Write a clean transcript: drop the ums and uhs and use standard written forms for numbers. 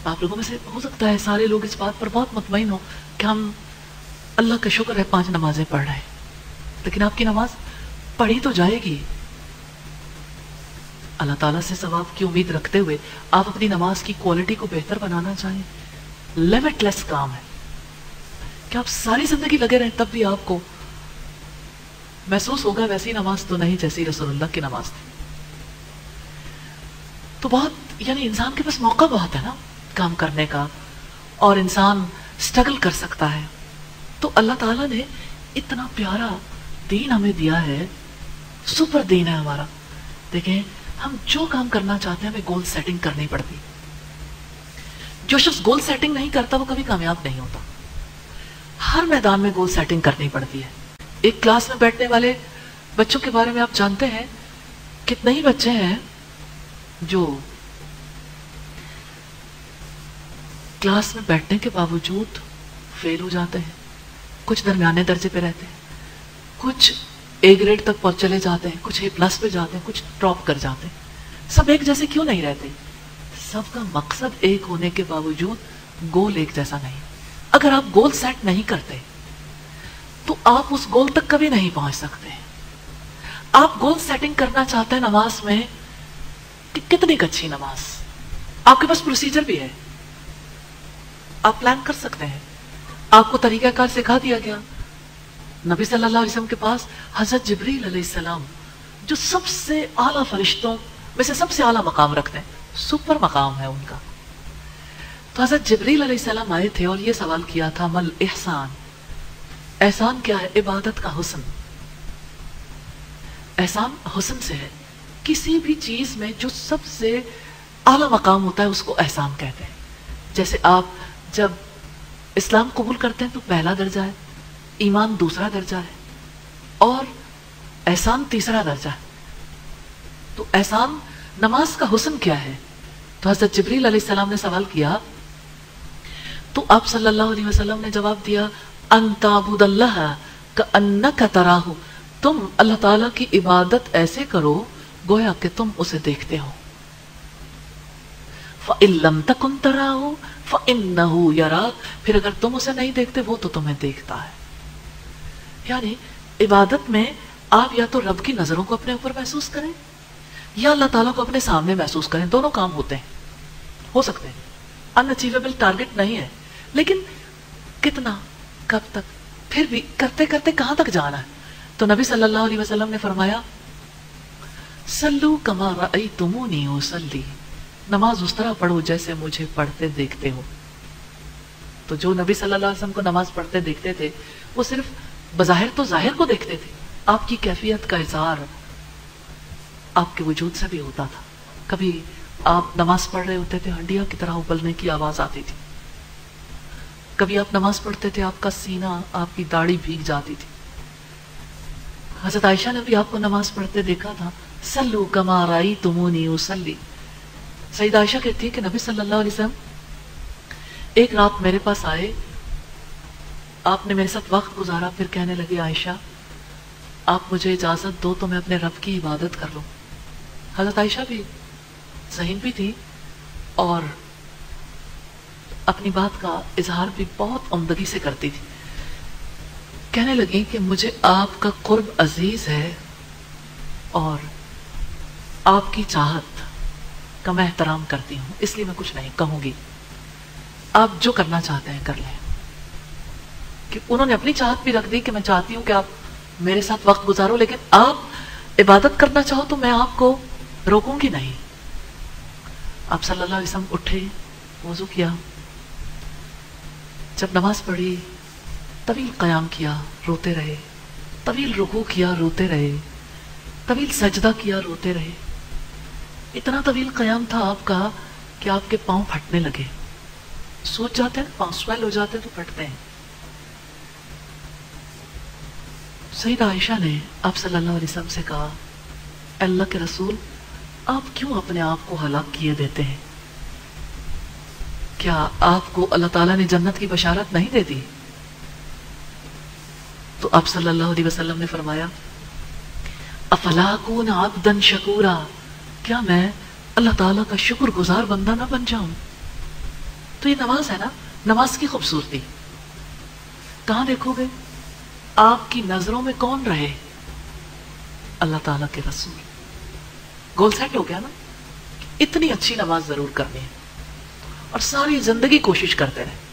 آپ لوگوں میں سے ہو سکتا ہے سارے لوگ اس بات پر بہت مطمئن ہو کہ ہم اللہ کا شکر ہے 5 نمازیں پڑھ رہے ہیں، لیکن آپ کی نماز پڑھی تو جائے گی۔ اللہ تعالیٰ سے ثواب کی امید رکھتے ہوئے آپ اپنی نماز کی کوالٹی کو بہتر بنانا چاہیں، لیمٹ لیس کام ہے کہ آپ ساری زندگی لگے رہیں، تب بھی آپ کو محسوس ہوگا ویسی نماز تو نہیں جیسی رسول اللہ کی نماز تھی۔ تو بہت یعنی انسان کے پاس موقع بہت ہے نا کام کرنے کا، اور انسان سٹرگل کر سکتا ہے۔ تو اللہ تعالیٰ نے اتنا پیارا دین ہمیں دیا ہے، سپر دین ہے ہمارا۔ دیکھیں ہم جو کام کرنا چاہتے ہیں ہمیں گول سیٹنگ کرنی پڑتی۔ جو شخص گول سیٹنگ نہیں کرتا وہ کبھی کامیاب نہیں ہوتا۔ ہر میدان میں گول سیٹنگ کرنی پڑتی ہے۔ ایک کلاس میں بیٹھنے والے بچوں کے بارے میں آپ جانتے ہیں کتنے ہی بچے ہیں جو کلاس میں بیٹھنے کے باوجود فیل ہو جاتے ہیں، کچھ درمیانے درجے پہ رہتے ہیں، کچھ اے گریڈ تک پہنچ چلے جاتے ہیں، کچھ اے پلس پہ جاتے ہیں، کچھ ڈراپ کر جاتے ہیں۔ سب ایک جیسے کیوں نہیں رہتے؟ سب کا مقصد ایک ہونے کے باوجود گول ایک جیسا نہیں۔ اگر آپ گول سیٹ نہیں کرتے تو آپ اس گول تک کبھی نہیں پہنچ سکتے۔ آپ گول سیٹنگ کرنا چاہتے ہیں نماز میں کہ کتنی اچھی نماز، آپ کے پاس پروسیجر بھی ہے، آپ پلان کر سکتے ہیں، آپ کو طریقہ کار سکھا دیا گیا۔ نبی صلی اللہ علیہ وسلم کے پاس حضرت جبریل علیہ السلام جو سب سے اعلیٰ فرشتوں میں سے سب سے اعلیٰ مقام رکھتے ہیں، سپر مقام ہے ان کا، تو حضرت جبریل علیہ السلام آئے تھے اور یہ سوال کیا تھا مل احسان، احسان کیا ہے؟ عبادت کا حسن۔ احسان حسن سے ہے، کسی بھی چیز میں جو سب سے اعلیٰ مقام ہوتا ہے اس کو احسان کہتے ہیں۔ جیسے آپ جب اسلام قبول کرتے ہیں تو پہلا درجہ ہے، ایمان دوسرا درجہ ہے، اور احسان تیسرا درجہ ہے۔ تو احسان نماز کا حسن کیا ہے؟ تو حضرت جبریل علیہ السلام نے سوال کیا تو آپ صلی اللہ علیہ وسلم نے جواب دیا ان تعبد اللہ کأنک تراہ، تم اللہ تعالیٰ کی عبادت ایسے کرو گویا کہ تم اسے دیکھتے ہو۔ فَإِن لَمْ تَكُنْ تَرَاهُ فَإِنَّهُ يَرَاكَ، پھر اگر تم اسے نہیں دیکھتے وہ تو تمہیں دیکھتا ہے۔ یعنی عبادت میں آپ یا تو رب کی نظروں کو اپنے اوپر محسوس کریں یا اللہ تعالیٰ کو اپنے سامنے محسوس کریں، دونوں کام ہوتے ہیں، ہو سکتے ہیں۔ ان اچیویبل ٹارگٹ نہیں ہے، لیکن کتنا، کب تک، پھر بھی کرتے کرتے کہاں تک جانا ہے؟ تو نبی صلی اللہ علیہ وسلم نے فرمایا صلو کما رأیتمونی اصلی، نماز اس طرح پڑھو جیسے مجھے پڑھتے دیکھتے ہو۔ تو جو نبی صلی اللہ علیہ وسلم کو نماز پڑھتے دیکھتے تھے وہ صرف بظاہر تو ظاہر کو دیکھتے تھے، آپ کی کیفیت کا اظہار آپ کے وجود سے بھی ہوتا تھا۔ کبھی آپ نماز پڑھ رہے ہوتے تھے ہنڈیا کی طرح ابلنے کی آواز آتی تھی، کبھی آپ نماز پڑھتے تھے آپ کا سینہ، آپ کی داڑھی بھیگ جاتی تھی۔ حضرت عائشہ نے بھی آپ کو نماز پڑھتے دیکھا تھا، صلو کما رأیتمونی اصلی۔ سیدہ عائشہ کہتی ہے کہ نبی صلی اللہ علیہ وسلم ایک رات میرے پاس آئے، آپ نے میرے ساتھ وقت گزارا، پھر کہنے لگے عائشہ آپ مجھے اجازت دو تو میں اپنے رب کی عبادت کر لوں۔ حضرت عائشہ بھی ذہین بھی تھی اور اپنی بات کا اظہار بھی بہت عمدگی سے کرتی تھی۔ کہنے لگی کہ مجھے آپ کا قرب عزیز ہے اور آپ کی چاہت کا میں احترام کرتی ہوں، اس لیے میں کچھ نہیں کہوں گی، آپ جو کرنا چاہتے ہیں کر لیں۔ کہ انہوں نے اپنی چاہت بھی رکھ دی کہ میں چاہتی ہوں کہ آپ میرے ساتھ وقت گزارو، لیکن آپ عبادت کرنا چاہو تو میں آپ کو روکوں گی نہیں۔ آپ صلی اللہ علیہ وسلم اٹھے، وضو کیا، جب نماز پڑھی طویل قیام کیا، روتے رہے، طویل رکوع کیا، روتے رہے، طویل سجدہ کیا، روتے رہے۔ اتنا طویل قیام تھا آپ کا کہ آپ کے پاؤں پھٹنے لگے، سوچ جاتے ہیں، پاؤں سویل ہو جاتے ہیں تو پھٹتے ہیں۔ سیدہ عائشہ نے آپ صلی اللہ علیہ وسلم سے کہا اللہ کے رسول آپ کیوں اپنے آپ کو ہلاک کیے دیتے ہیں؟ کیا آپ کو اللہ تعالیٰ نے جنت کی بشارت نہیں دے دی؟ تو آپ صلی اللہ علیہ وسلم نے فرمایا افلا اکون عبدا شکورا، کیا میں اللہ تعالیٰ کا شکر گزار بندہ نہ بن جاؤں؟ تو یہ نماز ہے نا، نماز کی خوبصورتی کہاں دیکھو گے؟ آپ کی نظروں میں کون رہے؟ اللہ تعالیٰ کے رسول. گول سیٹ ہو گیا نا. اتنی اچھی نماز ضرور کرنی ہے اور ساری زندگی کوشش کرتے رہے.